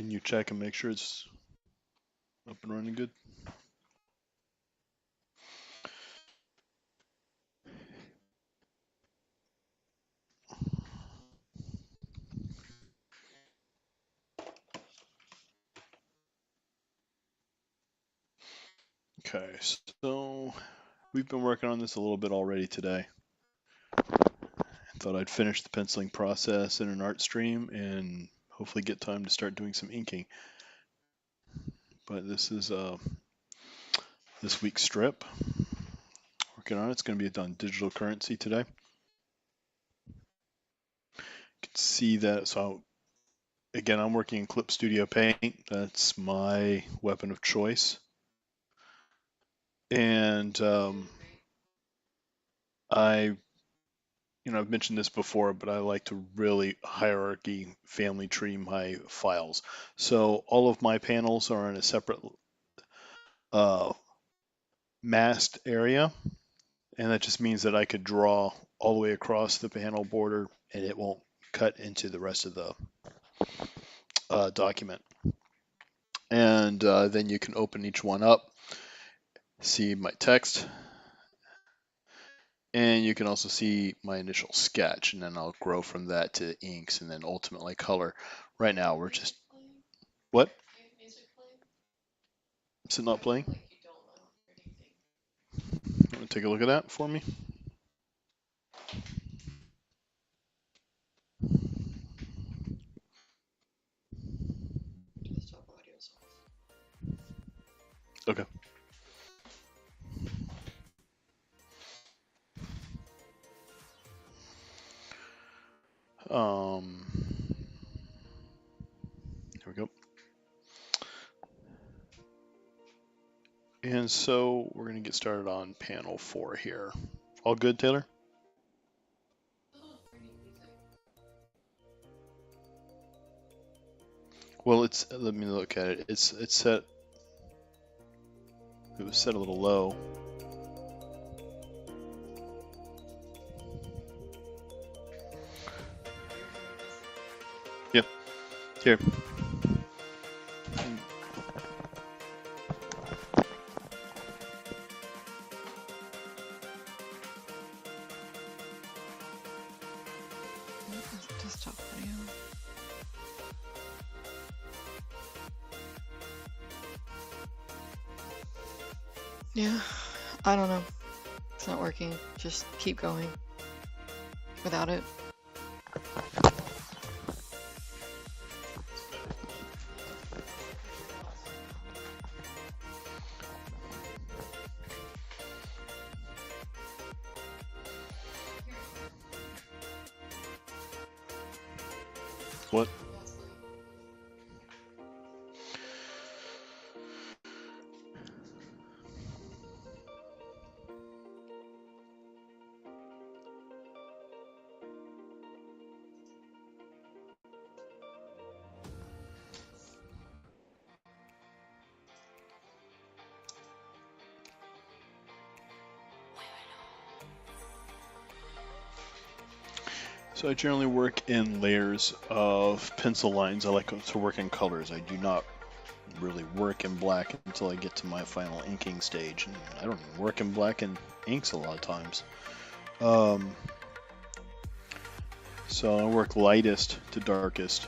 Can you check and make sure it's up and running good? Okay, so we've been working on this a little bit already today. I thought I'd finish the penciling process in an art stream and hopefully get time to start doing some inking. But this is this week's strip. Working on it. It's going to be done digital currency today. You can see that. So again, I'm working in Clip Studio Paint. That's my weapon of choice. And I've mentioned this before, but I like to really hierarchy family tree my files. So all of my panels are in a separate masked area, and that just means that I could draw all the way across the panel border and it won't cut into the rest of the document. And then you can open each one up, see my text, and you can also see my initial sketch, and then I'll grow from that to inks and then ultimately color. Right now we're just, what? Is it not playing? Want to take a look at that for me? Okay. Here we go. And so we're going to get started on panel 4 here. All good, Taylor? Well, let me look at it. It's set, it was set a little low. Yep. Here. Desktop audio. Yeah, I don't know. It's not working. Just keep going without it. What? So I generally work in layers of pencil lines. I like to work in colors. I do not really work in black until I get to my final inking stage. And I don't even work in black and inks a lot of times. So I work lightest to darkest.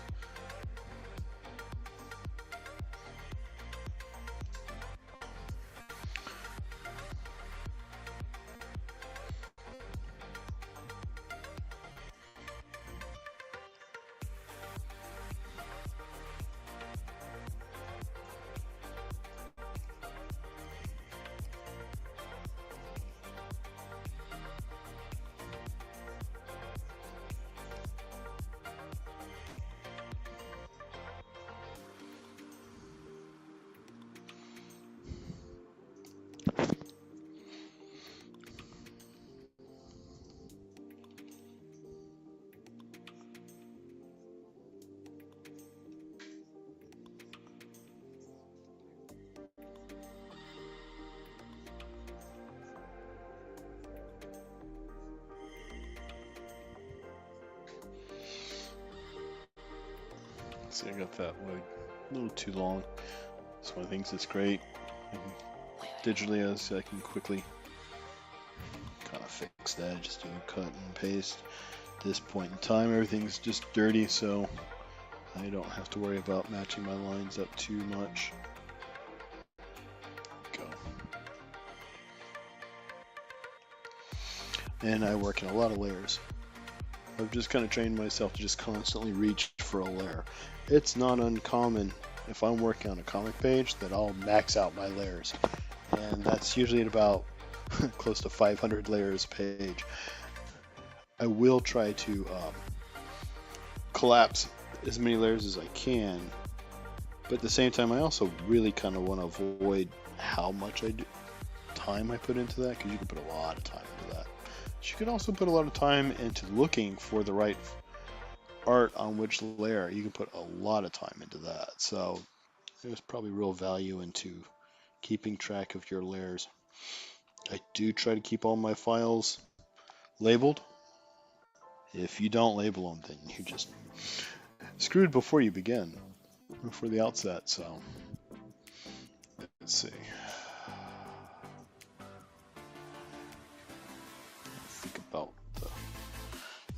See, I got that like a little too long. That's one of the things that's great. Digitally, as I can quickly kind of fix that. Just do a cut and paste. At this point in time, everything's just dirty, so I don't have to worry about matching my lines up too much. Go. And I work in a lot of layers. I've just kind of trained myself to just constantly reach for a layer. It's not uncommon if I'm working on a comic page that I'll max out my layers. And that's usually at about close to 500 layers a page. I will try to collapse as many layers as I can, but at the same time I also really kind of want to avoid how much time I put into that, because you can put a lot of time into that. But you can also put a lot of time into looking for the right art on which layer. You can put a lot of time into that, so there's probably real value into keeping track of your layers. I do try to keep all my files labeled. If you don't label them, then you're just screwed before you begin, before the outset. So let's see. Think about the.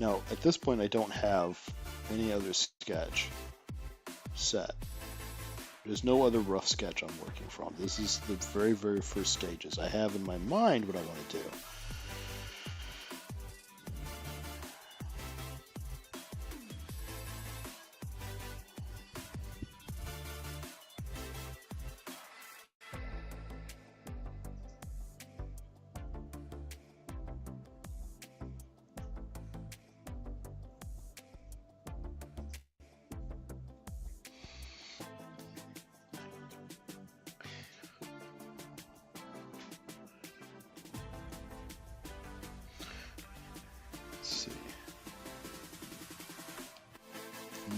Now at this point, I don't have any other sketch set. There's no other rough sketch I'm working from. This is the very, very first stages. I have in my mind what I want to do.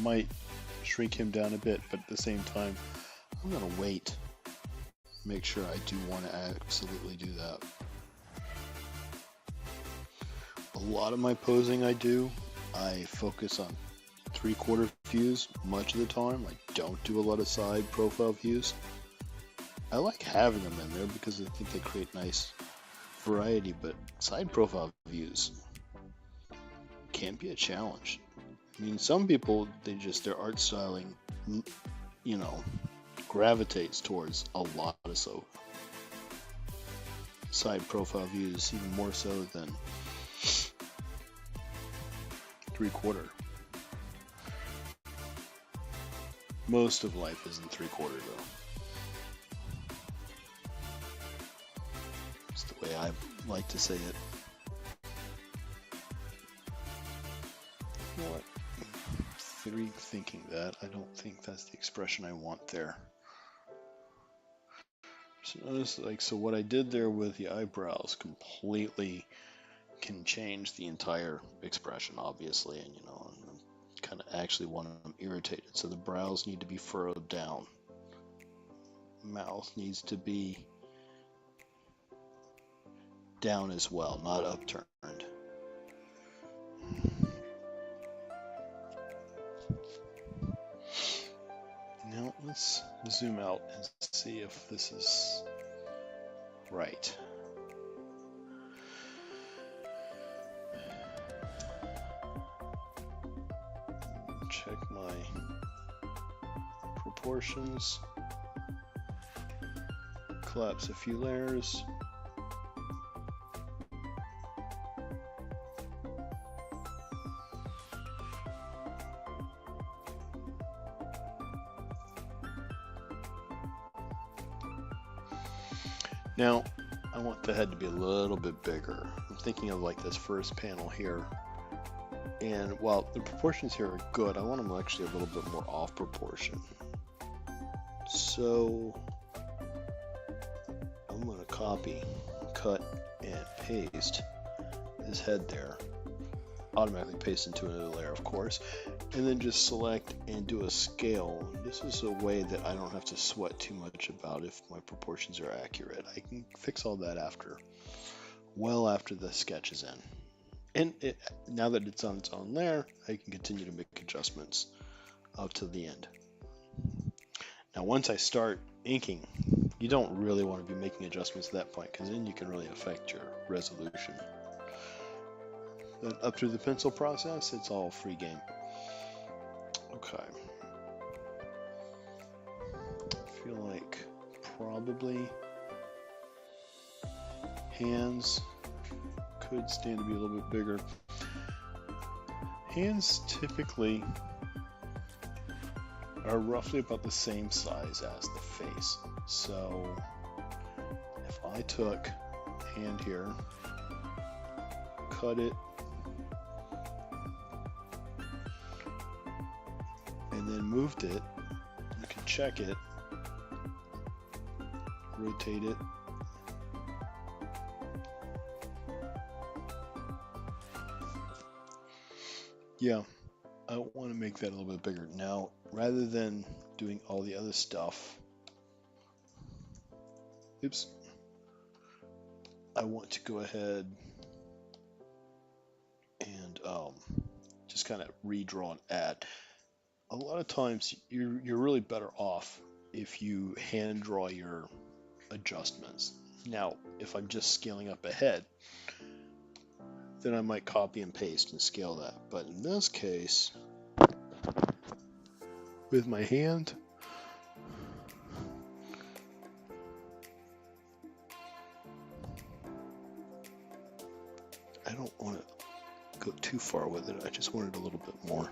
Might shrink him down a bit, but at the same time, I'm going to wait. Make sure I do want to absolutely do that. A lot of my posing I focus on 3/4 views much of the time. I don't do a lot of side profile views. I like having them in there because I think they create nice variety, but side profile views can be a challenge. I mean, some people, their art styling, gravitates towards a lot of side profile views, even more so than 3/4. Most of life is in 3/4 though. It's the way I like to say it. You know what? Rethinking that, I don't think that's the expression I want there. So notice, so what I did there with the eyebrows completely can change the entire expression, obviously, and kind of actually want them irritated. So the brows need to be furrowed down. Mouth needs to be down as well, not upturned. Now let's zoom out and see if this is right. Check my proportions. Collapse a few layers. Now, I want the head to be a little bit bigger. I'm thinking of like this first panel here. And while the proportions here are good, I want them actually a little bit more off proportion. So I'm going to copy, cut, and paste his head there. Automatically paste into another layer, of course. And then just select and do a scale. This is a way that I don't have to sweat too much about if my proportions are accurate. I can fix all that well after the sketch is in. And now that it's on its own layer, I can continue to make adjustments up to the end. Now, once I start inking, you don't really want to be making adjustments at that point, because then you can really affect your resolution. Then up through the pencil process, it's all free game. Okay. I feel like probably hands could stand to be a little bit bigger. Hands typically are roughly about the same size as the face. So if I took hand here, cut it, and then moved it, you can check it, rotate it, yeah, I want to make that a little bit bigger. Now, rather than doing all the other stuff, oops, I want to go ahead and just kind of redraw and add. A lot of times you're really better off if you hand draw your adjustments. Now, if I'm just scaling up ahead, then I might copy and paste and scale that. But in this case, with my hand, I don't want to go too far with it. I just want it a little bit more.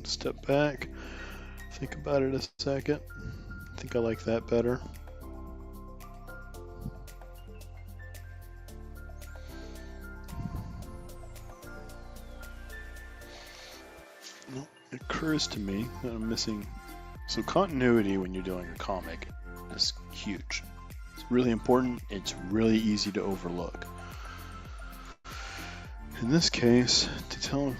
Step back, think about it a second. I think I like that better. Well, it occurs to me that I'm missing. So continuity when you're doing a comic is huge. It's really important. It's really easy to overlook. In this case, to tell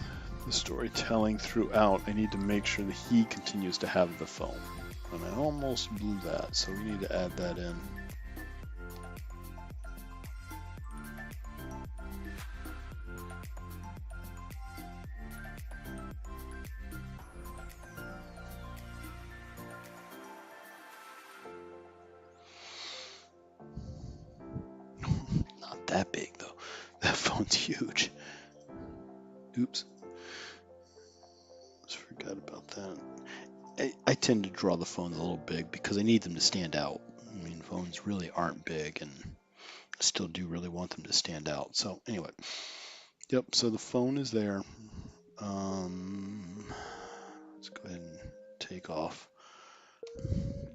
the storytelling throughout, I need to make sure that he continues to have the phone. And I almost blew that, so we need to add that in. Not that big though. That phone's huge. Oops. Forgot about that. I tend to draw the phones a little big because I need them to stand out. I mean, phones really aren't big, and I still do really want them to stand out. So anyway, yep, so the phone is there. Let's go ahead and take off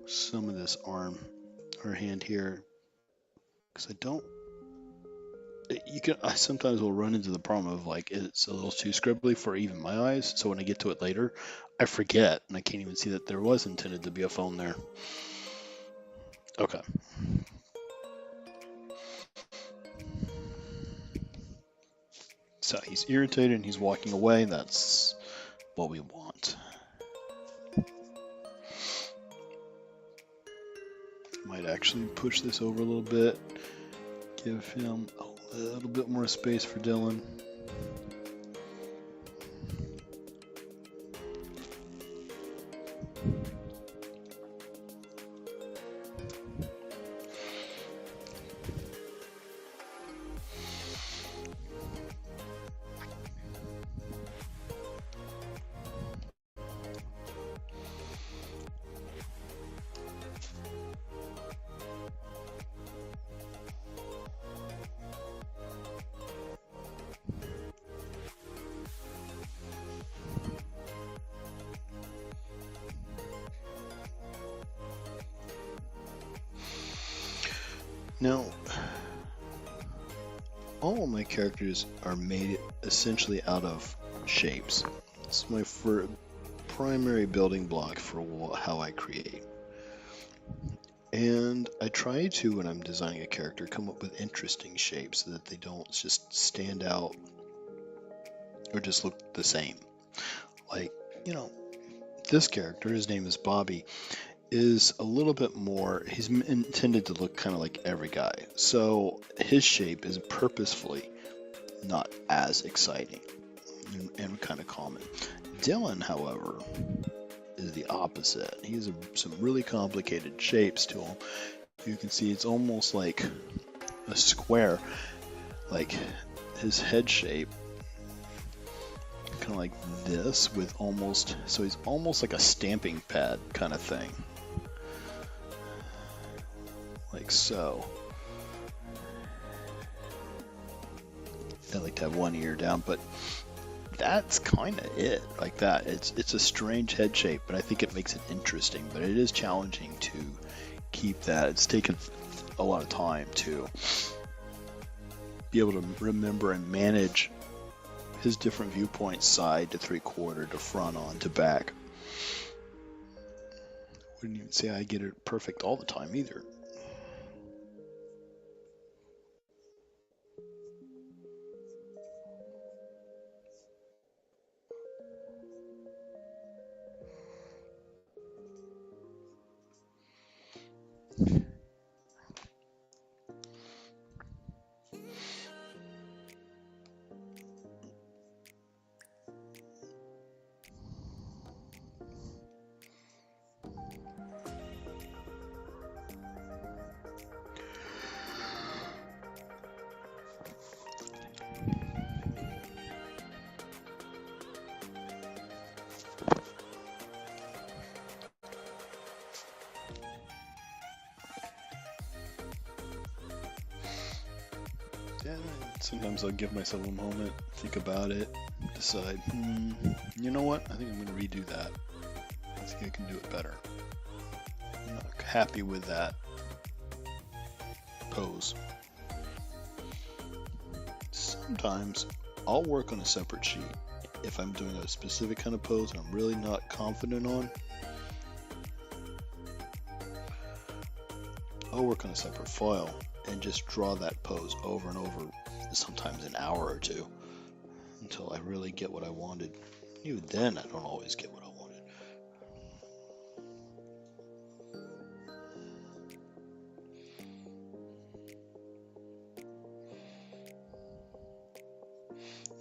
some of this arm or hand here, because I sometimes will run into the problem of like it's a little too scribbly for even my eyes, so when I get to it later I forget and I can't even see that there was intended to be a phone there. Okay. So he's irritated and he's walking away. That's what we want. Might actually push this over a little bit, give him a little bit more space for Dylan. Now, all of my characters are made essentially out of shapes. It's my primary building block for how I create. And I try to, when I'm designing a character, come up with interesting shapes so that they don't just stand out or just look the same. Like, this character, his name is Bobby, is a little bit more, he's intended to look kind of like every guy. So his shape is purposefully not as exciting and kind of common. Dylan, however, is the opposite. He has some really complicated shapes to him. You can see it's almost like a square, like his head shape, kind of like this, with almost, so he's almost like a stamping pad kind of thing. Like so. I like to have one ear down, but that's kind of it, like that. It's a strange head shape, but I think it makes it interesting. But it is challenging to keep that. It's taken a lot of time to be able to remember and manage his different viewpoints, side to 3/4 to front on to back. Wouldn't even say I get it perfect all the time either. Yeah, sometimes I'll give myself a moment, think about it, decide, you know what, I think I'm going to redo that. I think I can do it better. I'm not happy with that pose. Sometimes I'll work on a separate sheet. If I'm doing a specific kind of pose and I'm really not confident on, I'll work on a separate file and just draw that pose over and over, sometimes an hour or two, until I really get what I wanted. Even then, I don't always get what I wanted.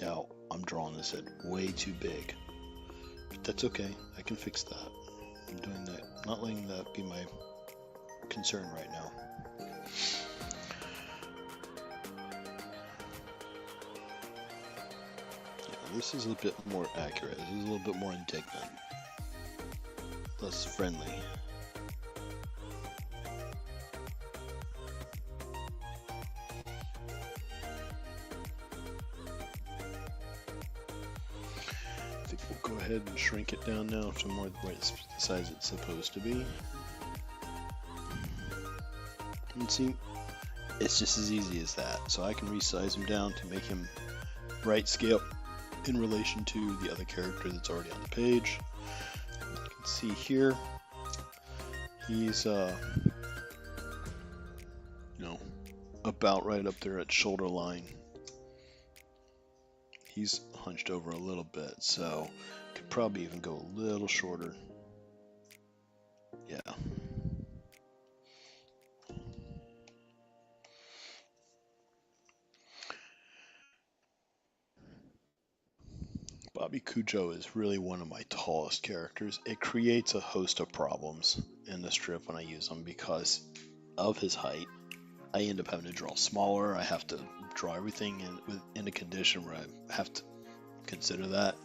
Now, I'm drawing this head way too big, but that's okay. I can fix that. I'm doing that, not letting that be my concern right now. This is a bit more accurate. This is a little bit more indignant. Less friendly. I think we'll go ahead and shrink it down now to more the size it's supposed to be. And see, it's just as easy as that. So I can resize him down to make him right scale in relation to the other character that's already on the page. You can see here, he's about right up there at shoulder line. He's hunched over a little bit, so could probably even go a little shorter. Yeah. Bobby Cujo is really one of my tallest characters. It creates a host of problems in the strip when I use him because of his height. I end up having to draw smaller. I have to draw everything in a condition where I have to consider that.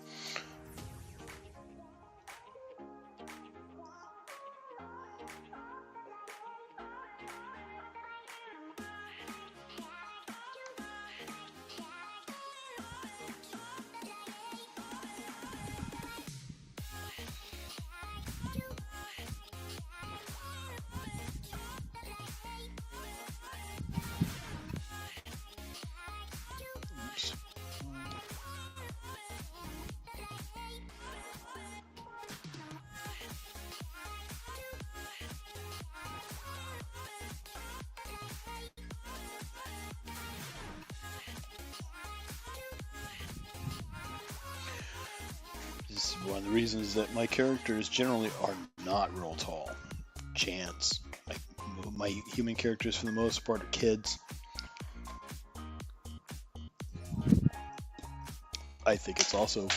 one of the reasons that my characters generally are not real tall. Chance. My human characters, for the most part, are kids. I think it's also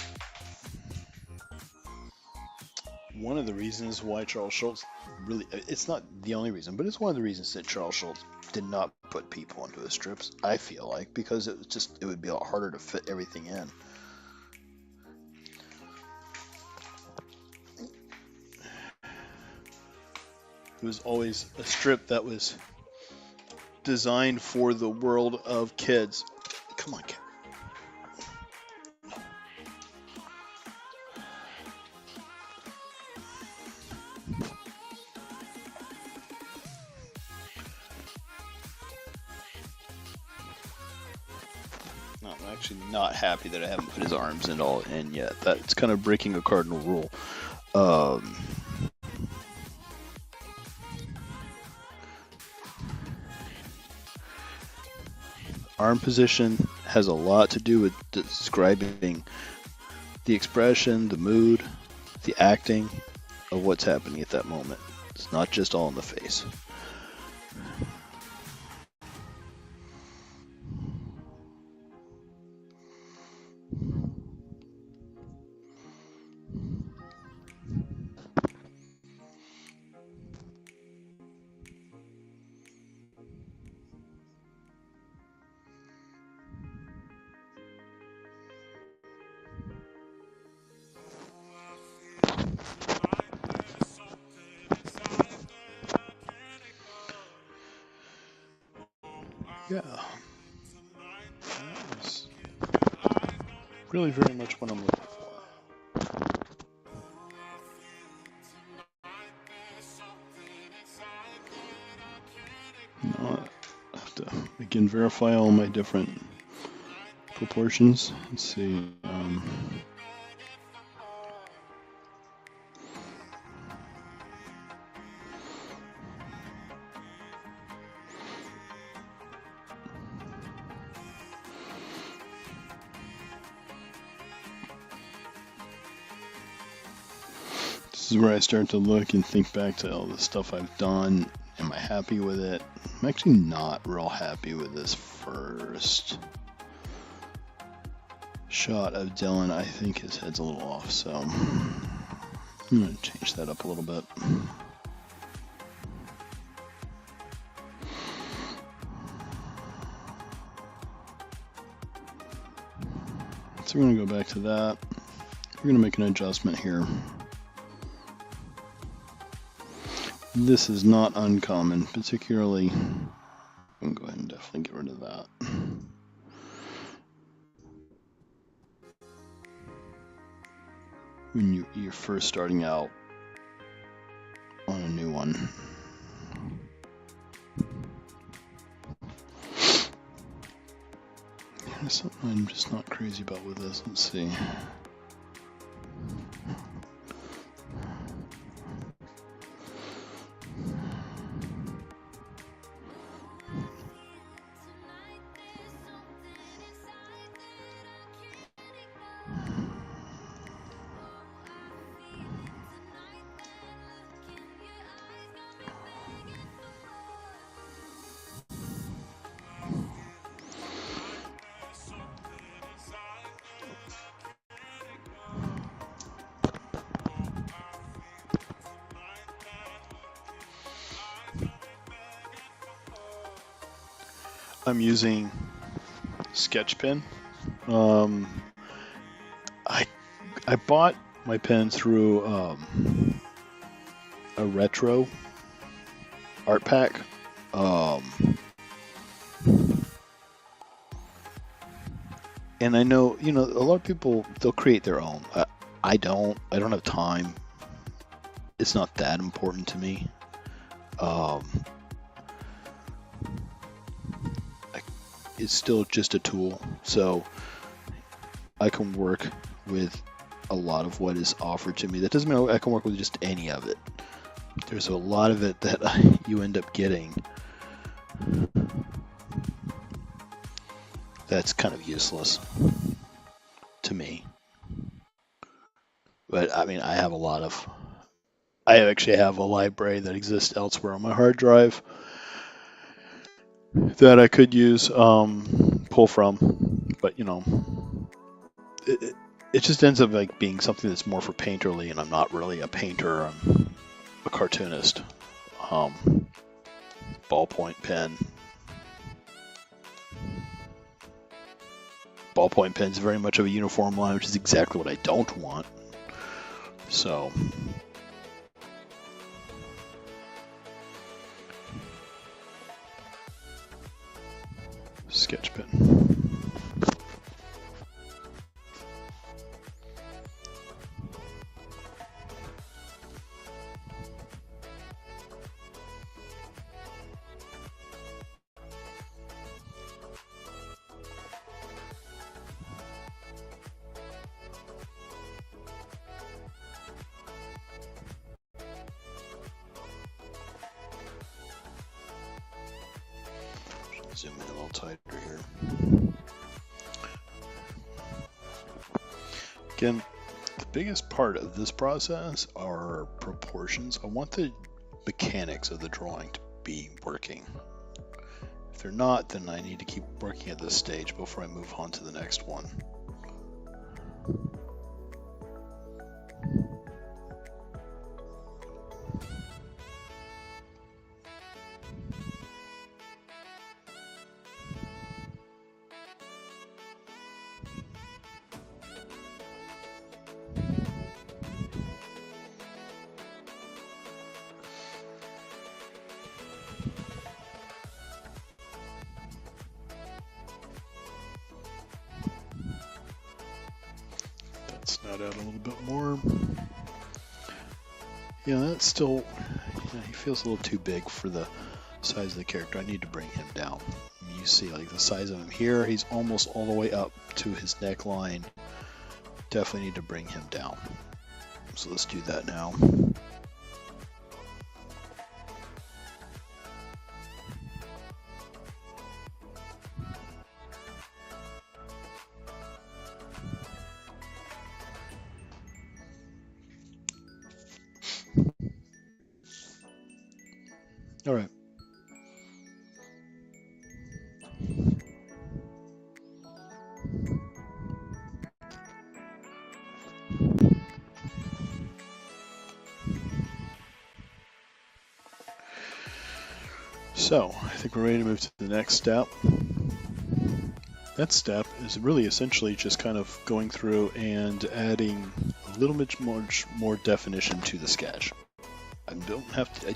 one of the reasons why Charles Schulz really, it's not the only reason, but it's one of the reasons that Charles Schulz did not put people into his strips, I feel like, because it would be a lot harder to fit everything in. It was always a strip that was designed for the world of kids. Come on, kid. No, I'm actually not happy that I haven't put his arms in yet. That's kind of breaking a cardinal rule. Arm position has a lot to do with describing the expression, the mood, the acting of what's happening at that moment. It's not just all in the face. Yeah, that was really very much what I'm looking for. Now I have to again verify all my different proportions. Let's see. This is where I start to look and think back to all the stuff I've done. Am I happy with it? I'm actually not real happy with this first shot of Dylan. I think his head's a little off, so I'm going to change that up a little bit. So we're going to go back to that. We're going to make an adjustment here. This is not uncommon, particularly, I'm going to go ahead and definitely get rid of that. When you're first starting out on a new one. There's something I'm just not crazy about with this. Let's see. I'm using sketch pen. I bought my pen through a retro art pack. And I know, a lot of people, they'll create their own. I don't have time. It's not that important to me. It's still just a tool, so I can work with a lot of what is offered to me. That doesn't mean I can work with just any of it. There's a lot of it that you end up getting that's kind of useless to me. But I mean, I actually have a library that exists elsewhere on my hard drive that I could use, pull from, but it just ends up like being something that's more for painterly, and I'm not really a painter. I'm a cartoonist. Ballpoint pen. Ballpoint pen's very much of a uniform line, which is exactly what I don't want. So, sketch pen. Zoom in a little tighter here. Again, the biggest part of this process are proportions. I want the mechanics of the drawing to be working. If they're not, then I need to keep working at this stage before I move on to the next one. Snout out a little bit more. Yeah, that's still, he feels a little too big for the size of the character. I need to bring him down. I mean, you see like the size of him here, he's almost all the way up to his neckline. Definitely need to bring him down. So let's do that now. All right. So I think we're ready to move to the next step. That step is really essentially just kind of going through and adding a little bit more definition to the sketch. I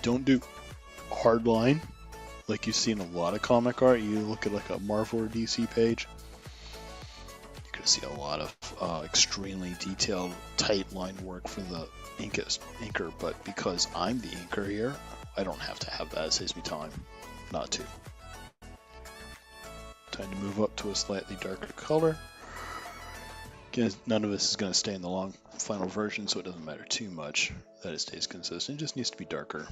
don't do hard line like you see in a lot of comic art. You look at like a Marvel or DC page, you can see a lot of extremely detailed, tight line work for the inker. But because I'm the inker here, I don't have to have that. It saves me time not to. Time to move up to a slightly darker color. Again, none of this is going to stay in the long final version, so it doesn't matter too much that it stays consistent. It just needs to be darker.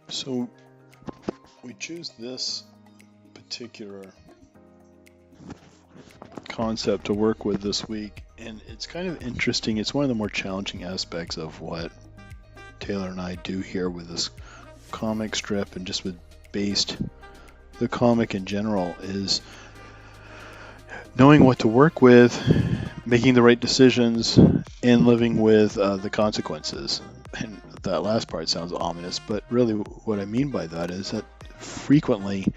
So we choose this particular concept to work with this week, and it's kind of interesting. It's one of the more challenging aspects of what Taylor and I do here with this comic strip, and just with the comic in general, is knowing what to work with, making the right decisions, and living with the consequences. And that last part sounds ominous, but really what I mean by that is that frequently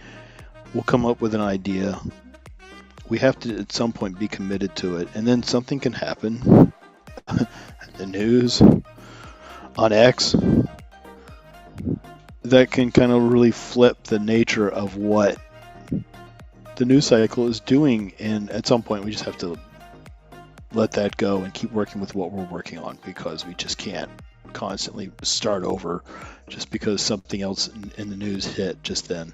we'll come up with an idea, we have to at some point be committed to it, and then something can happen in the news, on X, that can kind of really flip the nature of what the news cycle is doing, and at some point we just have to let that go and keep working with what we're working on, because we just can't constantly start over just because something else in the news hit just then.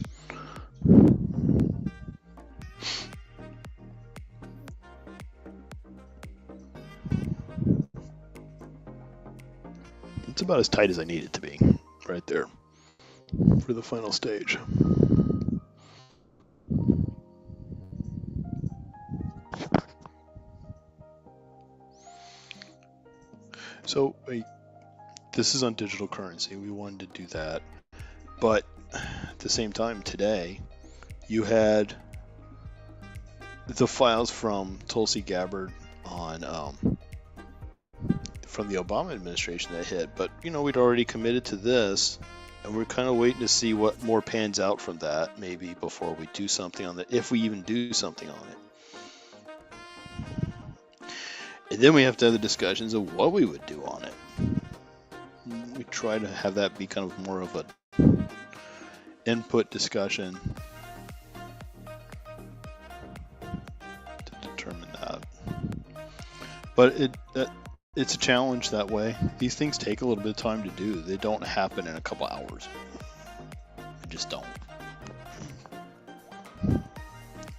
It's about as tight as I need it to be, right there, for the final stage. So this is on digital currency. We wanted to do that, but at the same time today, you had the files from Tulsi Gabbard on from the Obama administration that hit. But we'd already committed to this, and we're kind of waiting to see what more pans out from that, maybe before we do something on it, if we even do something on it. And then we have to have the discussions of what we would do on it. We try to have that be kind of more of a input discussion to determine that. But it's a challenge that way. These things take a little bit of time to do. They don't happen in a couple hours. They just don't.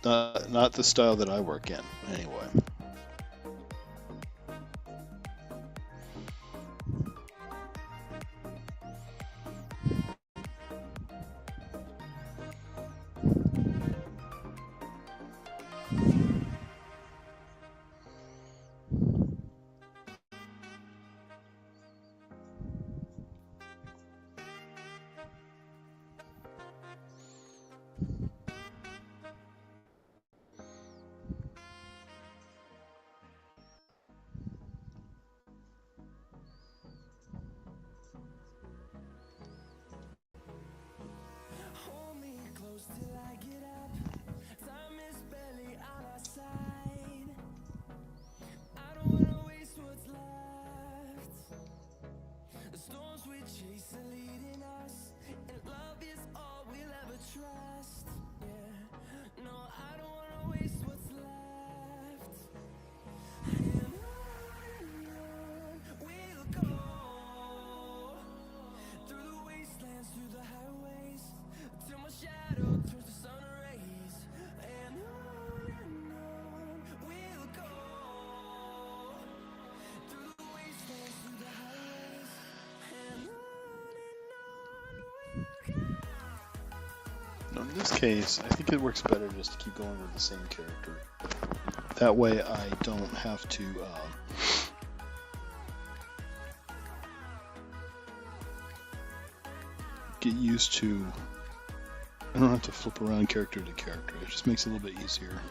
Not the style that I work in, anyway. In this case, I think it works better just to keep going with the same character. That way I don't have to get used to, I don't have to flip around character to character. It just makes it a little bit easier.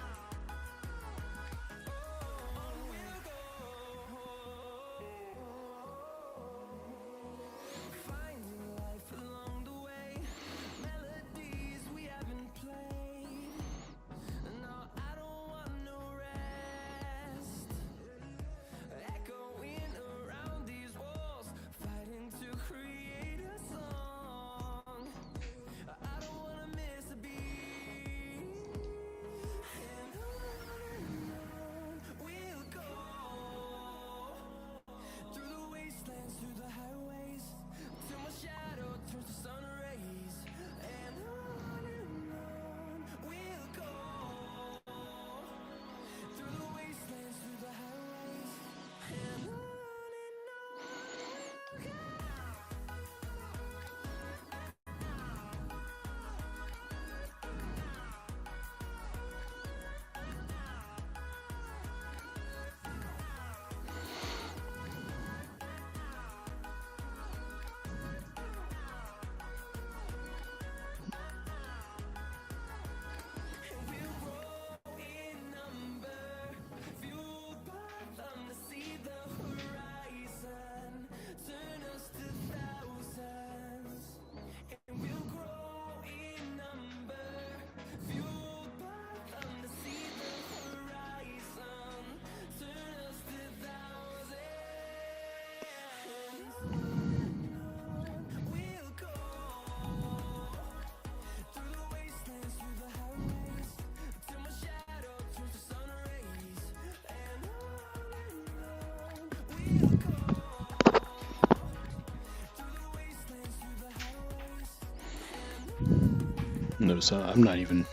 Notice I'm not even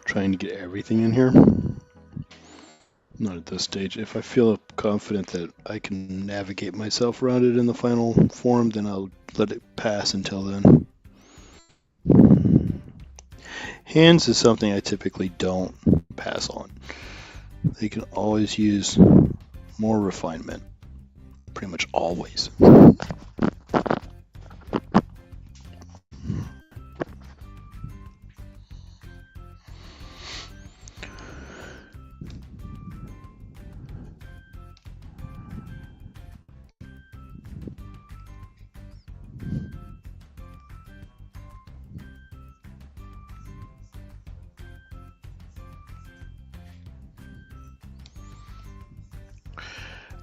trying to get everything in here. Not at this stage. If I feel confident that I can navigate myself around it in the final form, then I'll let it pass until then. Hands is something I typically don't pass on. They can always use more refinement. Pretty much always.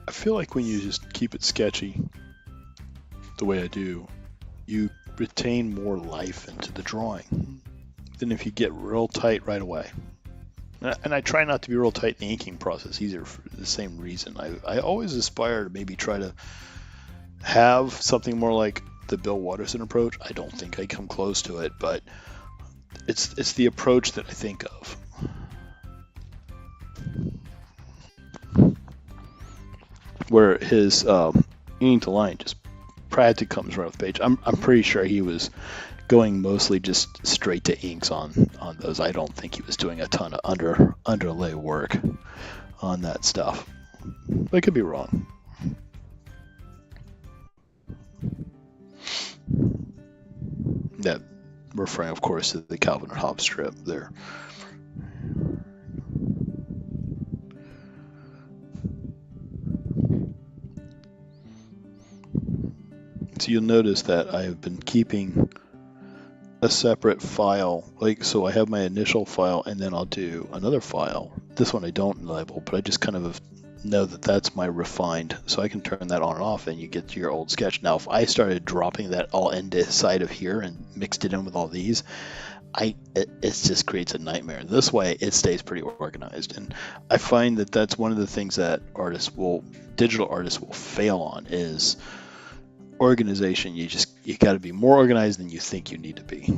I feel like when you just keep it sketchy the way I do, you retain more life into the drawing than if you get real tight right away. And I try not to be real tight in the inking process either for the same reason. I always aspire to maybe try to have something more like the Bill Watterson approach. I don't think I come close to it, but it's the approach that I think of. Where his inking to line just practically comes right off the page. I'm pretty sure he was going mostly just straight to inks on those. I don't think he was doing a ton of underlay work on that stuff. I could be wrong. That referring, of course, to the Calvin and Hobbes strip there. So you'll notice that I have been keeping a separate file, so I have my initial file and then I'll do another file. This one I don't label, but I just kind of know that that's my refined, so I can turn that on and off and you get to your old sketch. Now if I started dropping that all inside of here and mixed it in with all these, it just creates a nightmare. This way it stays pretty organized, and I find that that's one of the things that digital artists will fail on is organization. You got to be more organized than you think you need to be.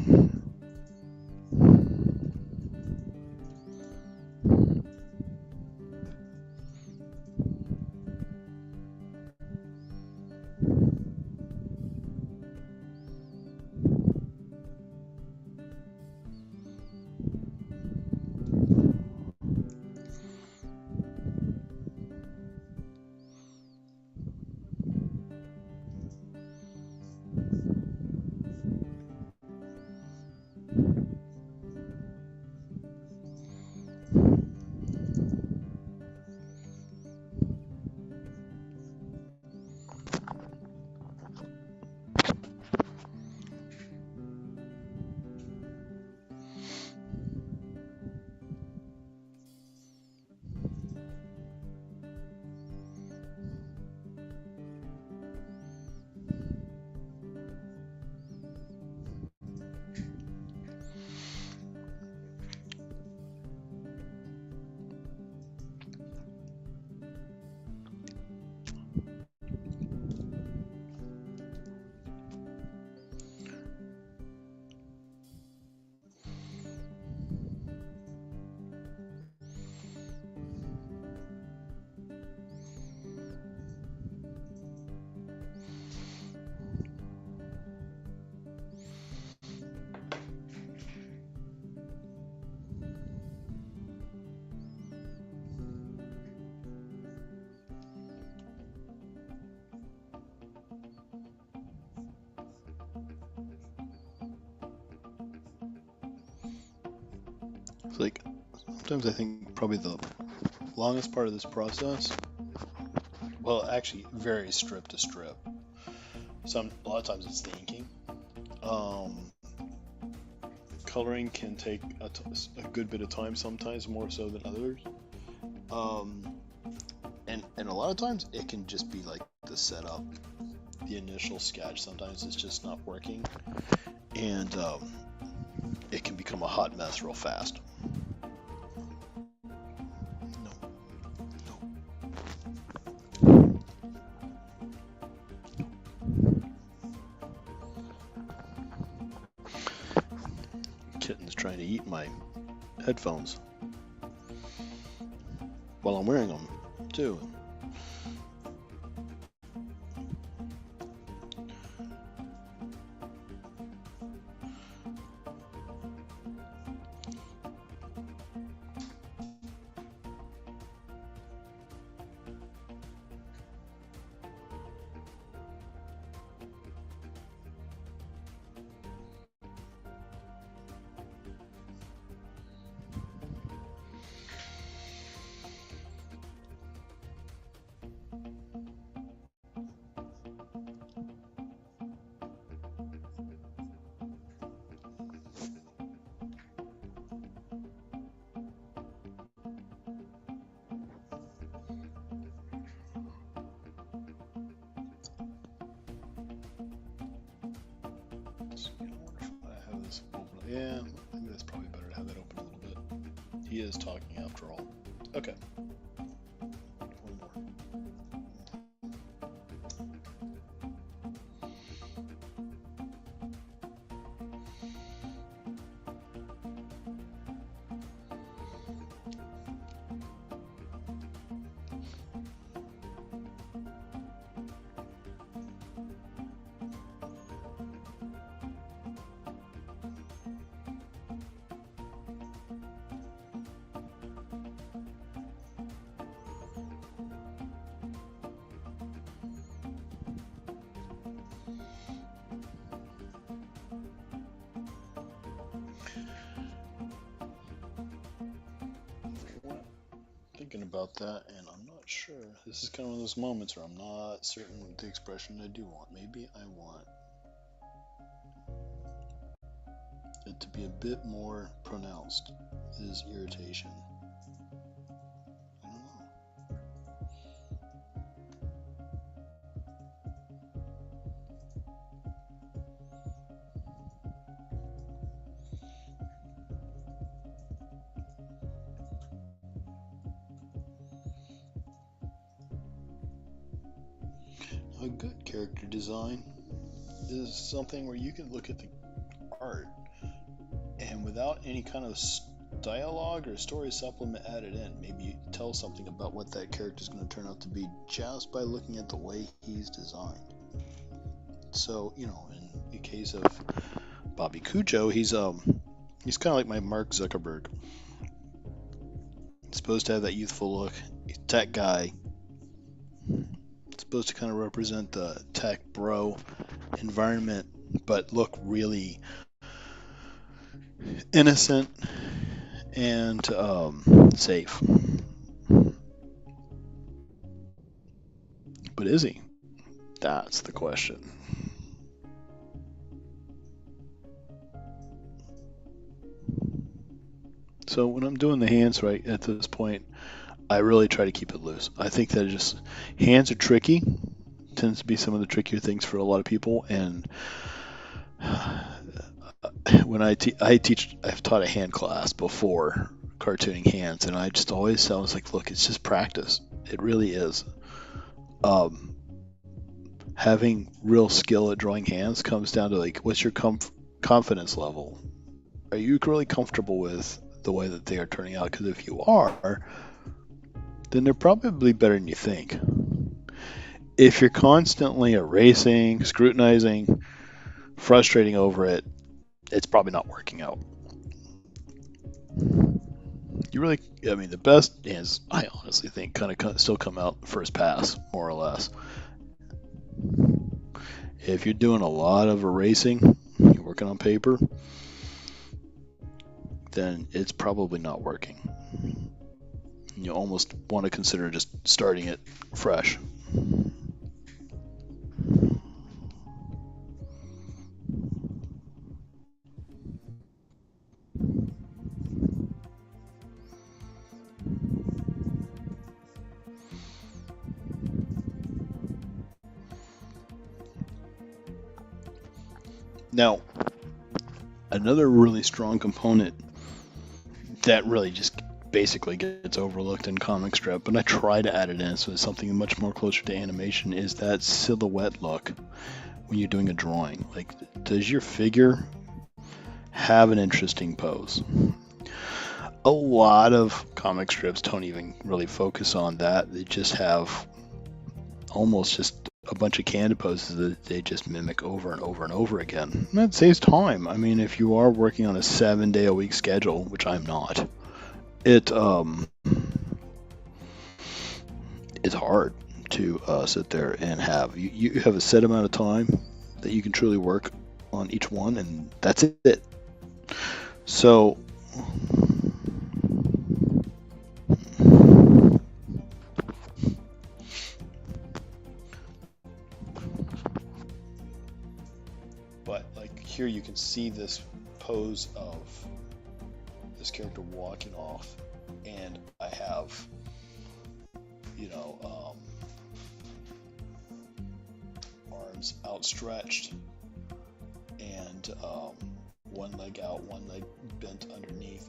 It's sometimes I think probably the longest part of this process, well, actually varies strip to strip. A lot of times it's the inking. Coloring can take a good bit of time, sometimes more so than others. And a lot of times it can just be like the setup, the initial sketch. Sometimes it's just not working, and it can become a hot mess real fast. Kitten's trying to eat my headphones. while I'm wearing them too. Yeah, I think that's probably better to have that open a little bit. He is talking after all. Okay. One more. Thinking about that, and I'm not sure. This is kind of one of those moments where I'm not certain what the expression I do want. Maybe I want it to be a bit more pronounced. Is irritation. I don't know. A good character design is something where you can look at the art and without any kind of dialogue or story supplement added in, maybe you tell something about what that character is going to turn out to be just by looking at the way he's designed. So, you know, in the case of Bobby Cujo, he's kind of like my Mark Zuckerberg. He's supposed to have that youthful look. He's a tech guy. Supposed to kind of represent the tech bro environment, but look really innocent and safe. But is he? That's the question. So when I'm doing the hands right at this point, I really try to keep it loose. I think that just hands are tricky. Tends to be some of the trickier things for a lot of people. And when I've taught a hand class before cartooning hands, and I just always was like, look, it's just practice. It really is. Having real skill at drawing hands comes down to like, what's your confidence level? Are you really comfortable with the way that they are turning out? Because if you are, then they're probably better than you think. If you're constantly erasing, scrutinizing, frustrating over it, it's probably not working out. The best hands, I honestly think, kind of still come out first pass, more or less. If you're doing a lot of erasing, you're working on paper, then it's probably not working. You almost want to consider just starting it fresh. Now, another really strong component that really just basically gets overlooked in comic strip, but I try to add it in so it's something much more closer to animation, is that silhouette look when you're doing a drawing. Like, does your figure have an interesting pose? a lot of comic strips don't even really focus on that. They just have almost just a bunch of candid poses that they just mimic over and over and over again. And that saves time. I mean, if you are working on a 7-day-a-week schedule, which I'm not, it's hard to sit there and have you have a set amount of time that you can truly work on each one, and that's it. So but like here you can see this pose of this character walking off, and I have, you know, arms outstretched and one leg out, one leg bent underneath,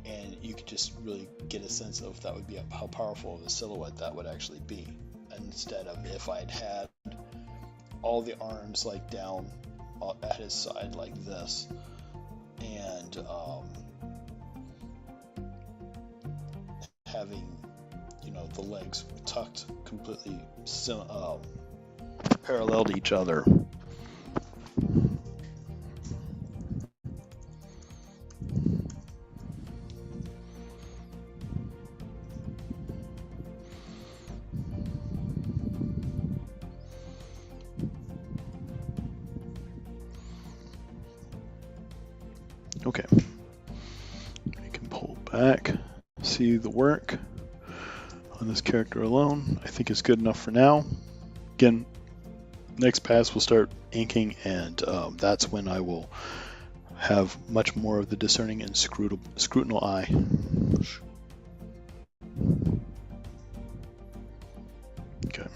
and you could just really get a sense of that would be how powerful of a silhouette that would actually be, instead of if I'd had all the arms like down at his side like this, and having, you know, the legs tucked completely parallel to each other. Okay, we can pull back, see the work on this character alone. I think it's good enough for now. Again, next pass we'll start inking, and that's when I will have much more of the discerning and scrutinal eye. Okay.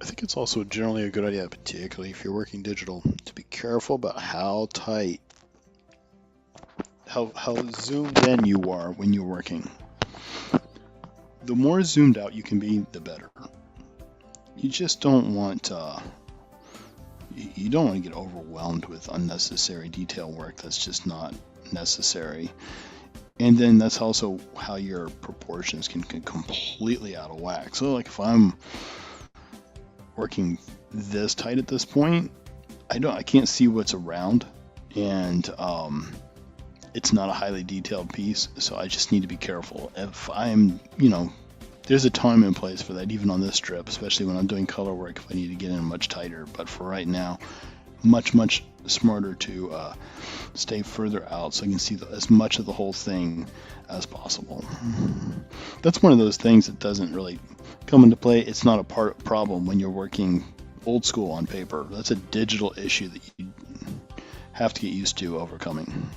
I think it's also generally a good idea, particularly if you're working digital, to be careful about how tight, how zoomed in you are when you're working. The more zoomed out you can be, the better. You just don't want you don't want to get overwhelmed with unnecessary detail work that's just not necessary. And then that's also how your proportions can get completely out of whack. So like if I'm working this tight at this point, I can't see what's around, and it's not a highly detailed piece, so I just need to be careful. If I'm, you know, there's a time and place for that, even on this strip, especially when I'm doing color work, if I need to get in much tighter. But for right now, much smarter to stay further out so I can see as much of the whole thing as possible. That's one of those things that doesn't really come into play. It's not a problem when you're working old school on paper. That's a digital issue that you have to get used to overcoming.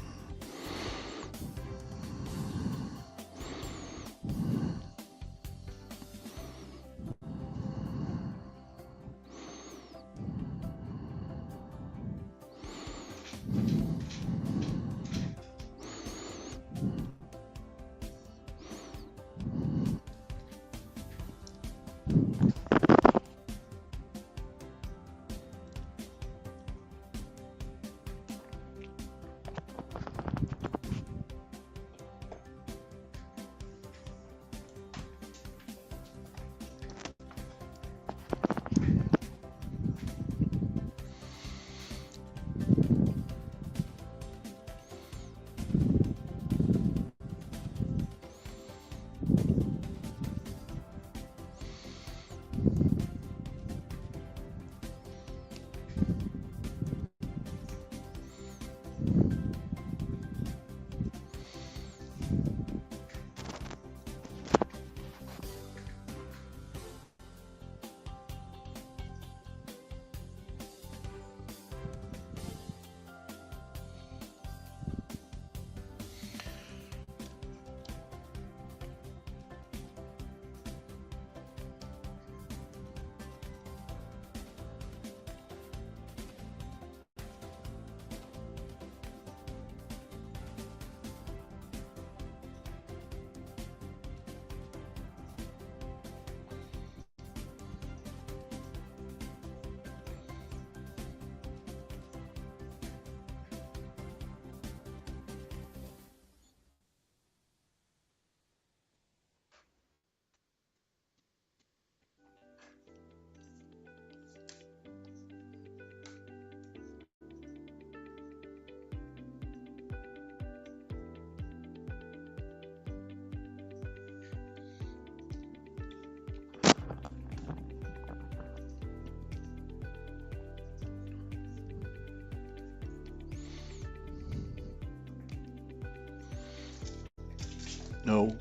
No.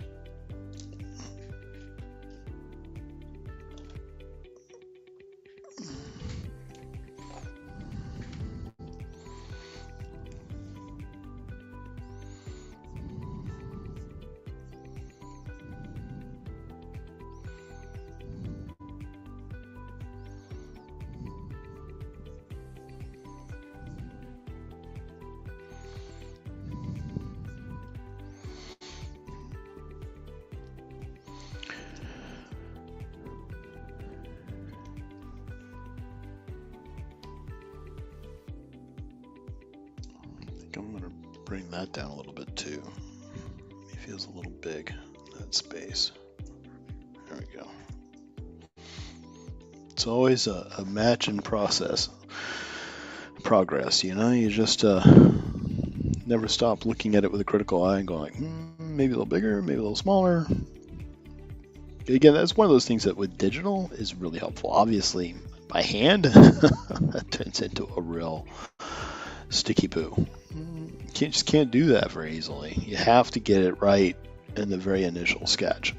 I'm going to bring that down a little bit too. It feels a little big, that space. There we go. It's always a match in progress, you know? You just never stop looking at it with a critical eye and going like, maybe a little bigger, maybe a little smaller. Again, that's one of those things that with digital is really helpful. Obviously, by hand, that turns into a real sticky poo. You just can't do that very easily. You have to get it right in the very initial sketch.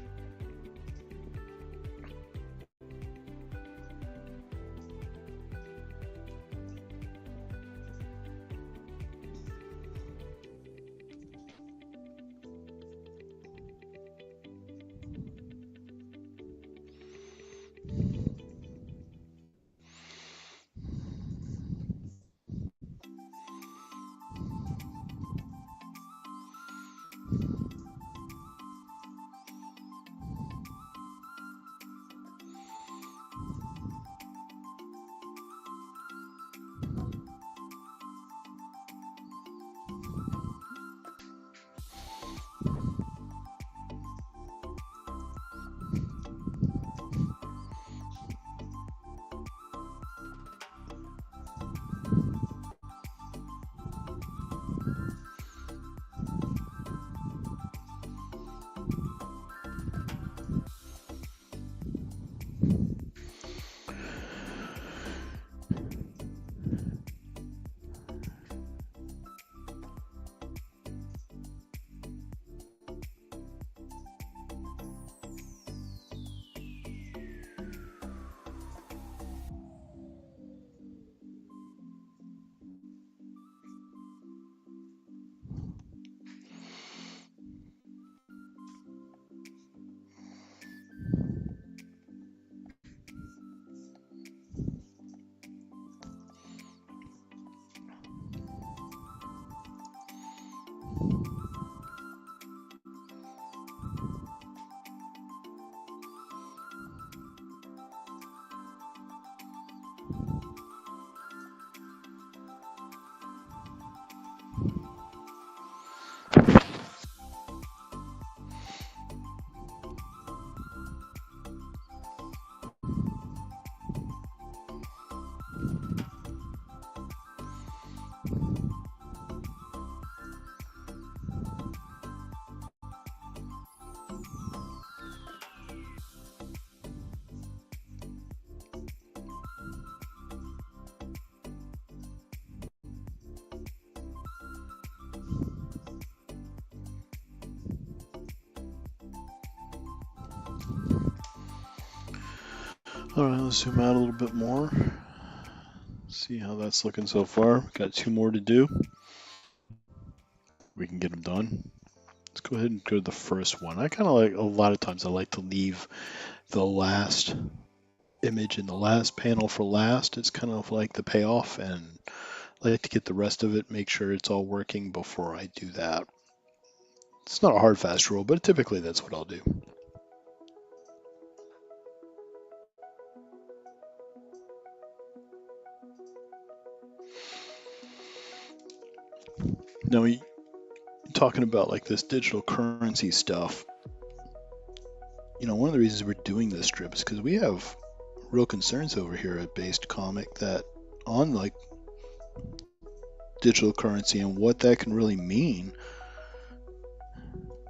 All right, let's zoom out a little bit more. See how that's looking so far. Got 2 more to do. We can get them done. Let's go ahead and go to the first one. I kind of like, a lot of times I like to leave the last image in the last panel for last. It's kind of like the payoff, and I like to get the rest of it, make sure it's all working before I do that. It's not a hard, fast rule, but typically that's what I'll do. Now, talking about like this digital currency stuff, you know, one of the reasons we're doing this strip is because we have real concerns over here at Based Comic that on like digital currency and what that can really mean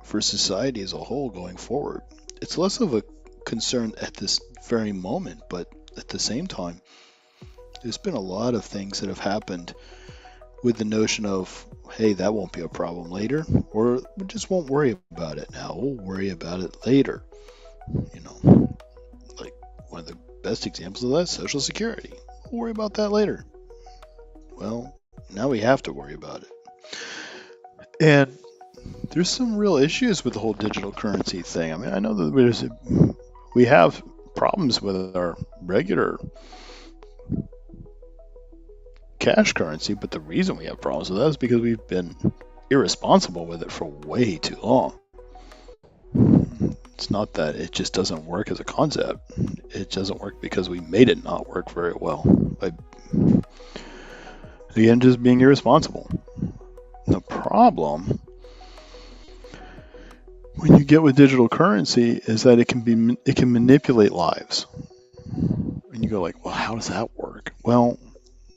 for society as a whole going forward. It's less of a concern at this very moment, but at the same time, there's been a lot of things that have happened with the notion of, hey, that won't be a problem later, or we just won't worry about it now. We'll worry about it later. You know, like one of the best examples of that is Social Security. We'll worry about that later. Well, now we have to worry about it. And there's some real issues with the whole digital currency thing. I mean, I know that we have problems with our regular cash currency, but the reason we have problems with that is because we've been irresponsible with it for way too long. It's not that it just doesn't work as a concept. It doesn't work because we made it not work very well by, again, just being irresponsible. The problem when you get with digital currency is that it can manipulate lives. And you go like, well, how does that work? Well,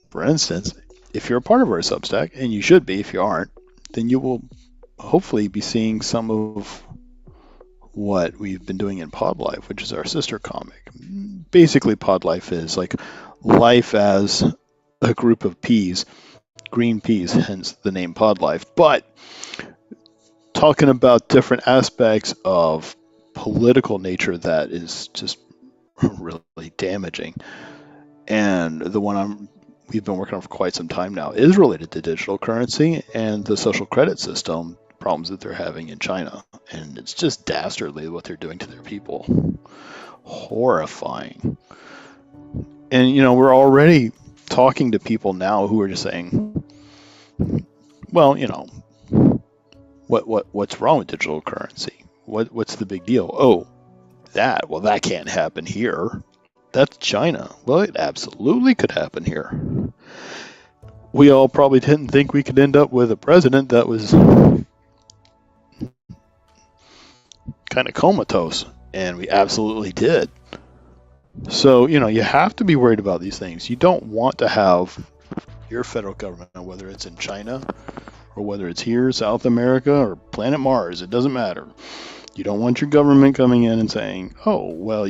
for instance, if you're a part of our Substack, and you should be if you aren't, then you will hopefully be seeing some of what we've been doing in Pod Life, which is our sister comic. Basically, Pod Life is like life as a group of peas, green peas, hence the name Pod Life, but talking about different aspects of political nature that is just really damaging. And the one we've been working on for quite some time now is related to digital currency and the social credit system problems that they're having in China. And it's just dastardly what they're doing to their people. Horrifying. And, you know, we're already talking to people now who are just saying, well, you know, what's wrong with digital currency? What's the big deal? Oh, well, that can't happen here. That's China. Well, it absolutely could happen here. We all probably didn't think we could end up with a president that was kind of comatose, and we absolutely did. So, you know, you have to be worried about these things. You don't want to have your federal government, whether it's in China or whether it's here, South America, or planet Mars, it doesn't matter. You don't want your government coming in and saying, oh, well,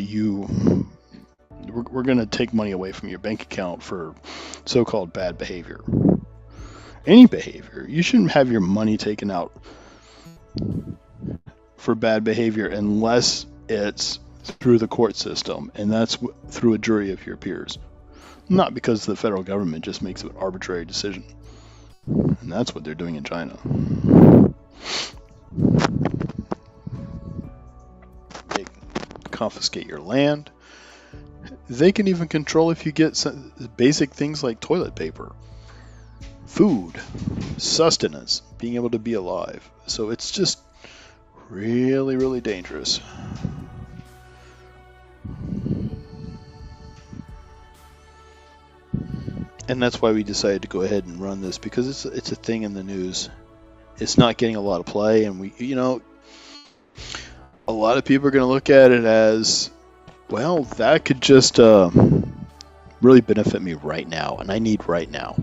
we're going to take money away from your bank account for so-called bad behavior. Any behavior. You shouldn't have your money taken out for bad behavior unless it's through the court system, and that's through a jury of your peers. Not because the federal government just makes an arbitrary decision. And that's what they're doing in China. They confiscate your land. They can even control if you get some basic things like toilet paper, food, sustenance, being able to be alive. So it's just really, really dangerous. And that's why we decided to go ahead and run this, because it's a thing in the news. It's not getting a lot of play, and a lot of people are going to look at it as, well, that could just really benefit me right now, and I need right now.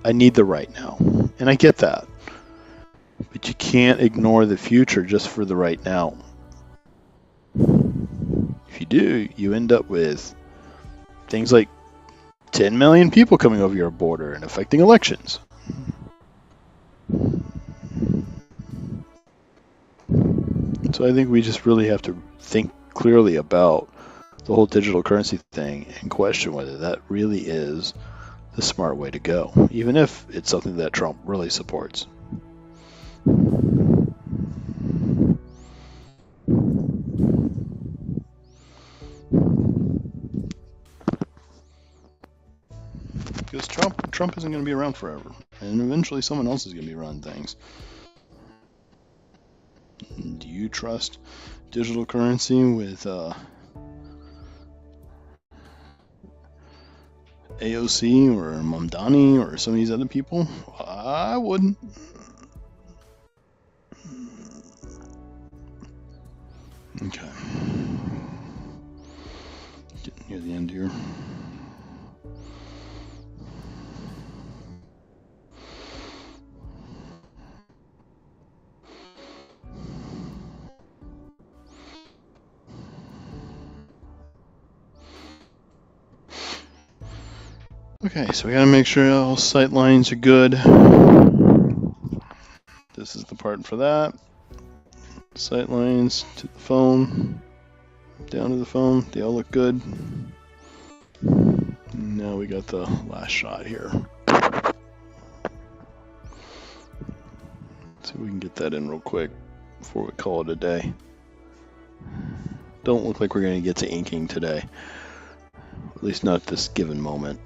I need the right now, and I get that. But you can't ignore the future just for the right now. If you do, you end up with things like 10 million people coming over your border and affecting elections. So I think we just really have to think clearly about the whole digital currency thing and question whether that really is the smart way to go, even if it's something that Trump really supports. Because Trump isn't going to be around forever, and eventually someone else is going to be running things. Do you trust digital currency with AOC or Mamdani or some of these other people? I wouldn't. Okay. Getting near the end here. Okay, so we gotta make sure all sight lines are good. This is the part for that. Sight lines to the phone, down to the phone, they all look good. Now we got the last shot here. Let's see if we can get that in real quick before we call it a day. Don't look like we're gonna get to inking today. At least not at this given moment.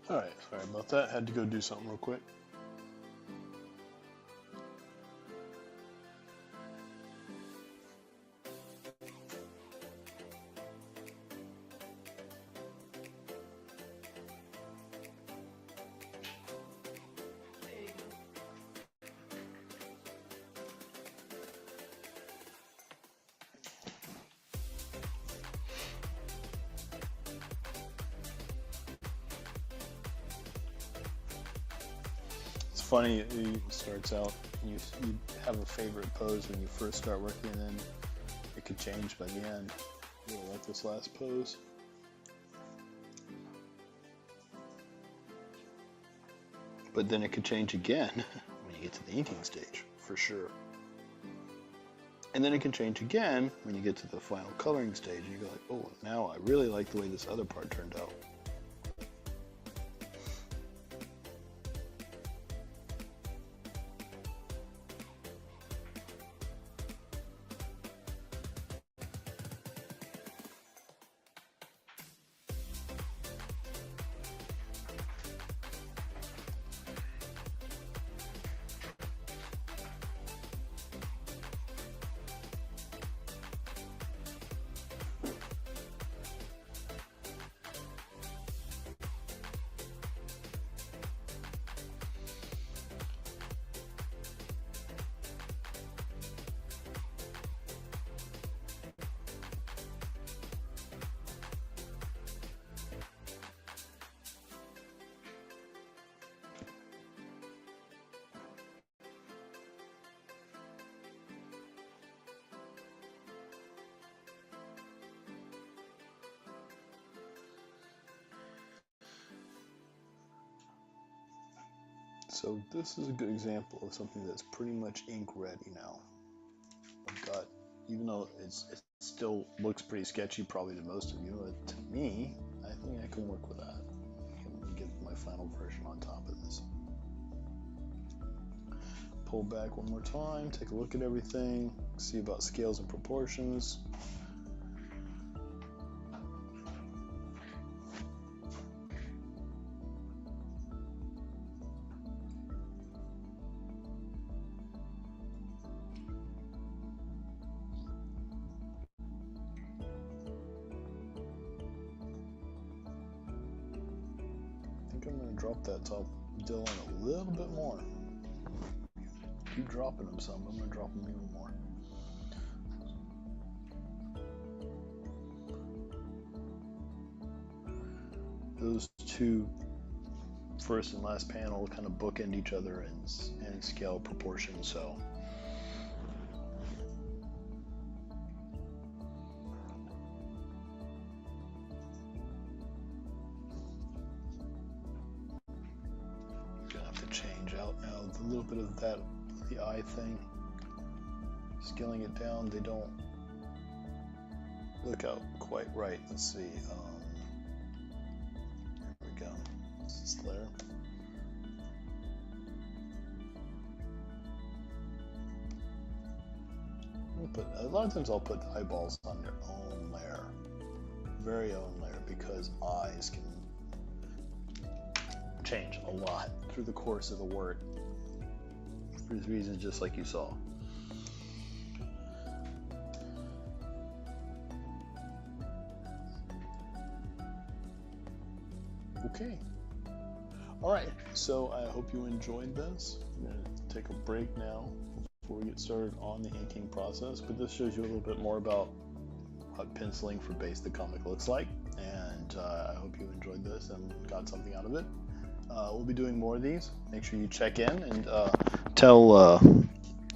Alright, sorry about that. Had to go do something real quick. Funny, it starts out, you have a favorite pose when you first start working, and then it could change by the end. I really like this last pose. But then it could change again when you get to the inking stage, for sure. And then it can change again when you get to the final coloring stage, and you go like, oh, now I really like the way this other part turned out. So this is a good example of something that's pretty much ink ready now. I've got, even though it still looks pretty sketchy probably to most of you, but to me, I think I can work with that. Let me get my final version on top of this. Pull back one more time, take a look at everything, see about scales and proportions. I think I'm going to drop that top Dylan a little bit more. Keep dropping them some, I'm going to drop them even more. Those two first and last panel kind of bookend each other in scale proportion, so gonna have to change out now a little bit of that, the eye thing, scaling it down. They don't look out quite right. Let's see. Here we go. This is there. A lot of times I'll put the eyeballs on their own layer, very own layer, because eyes can change a lot through the course of the work for reasons just like you saw. Okay. All right. So I hope you enjoyed this. I'm going to take a break now before we get started on the inking process, but this shows you a little bit more about what penciling for Base the Comic looks like, and I hope you enjoyed this and got something out of it. We'll be doing more of these. Make sure you check in and tell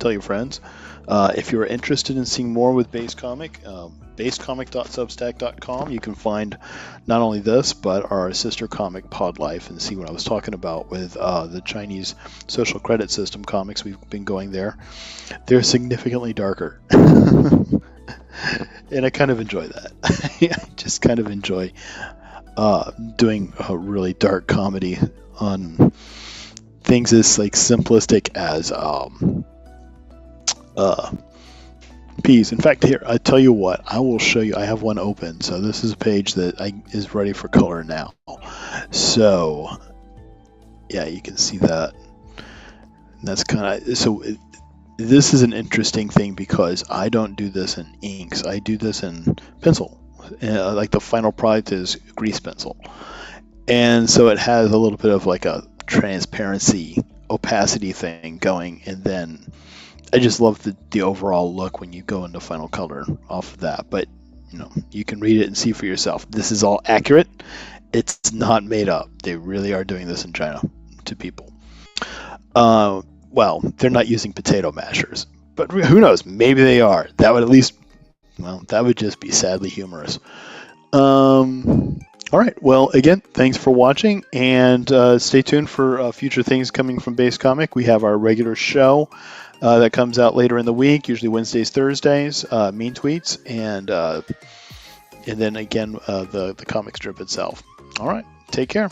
your friends. If you're interested in seeing more with Base Comic, basecomic.substack.com, you can find not only this, but our sister comic Pod Life, and see what I was talking about with the Chinese social credit system comics. We've been going there. They're significantly darker. And I kind of enjoy that. I just kind of enjoy doing a really dark comedy on things as like simplistic as peas. In fact, here, I tell you what, I will show you. I have one open, so this is a page that is ready for color now. So yeah, you can see that. And that's kind of so. This is an interesting thing because I don't do this in inks. I do this in pencil. Like the final product is grease pencil, and so it has a little bit of like a transparency, opacity thing going, and then I just love the overall look when you go into final color off of that. But you know, you can read it and see for yourself. This is all accurate. It's not made up. They really are doing this in China to people. Well, they're not using potato mashers, but who knows? Maybe they are. That would at least, well, that would just be sadly humorous. All right. Well, again, thanks for watching, and stay tuned for future things coming from Base Comic. We have our regular show that comes out later in the week, usually Wednesdays, Thursdays, Mean Tweets, and then again the comic strip itself. All right. Take care.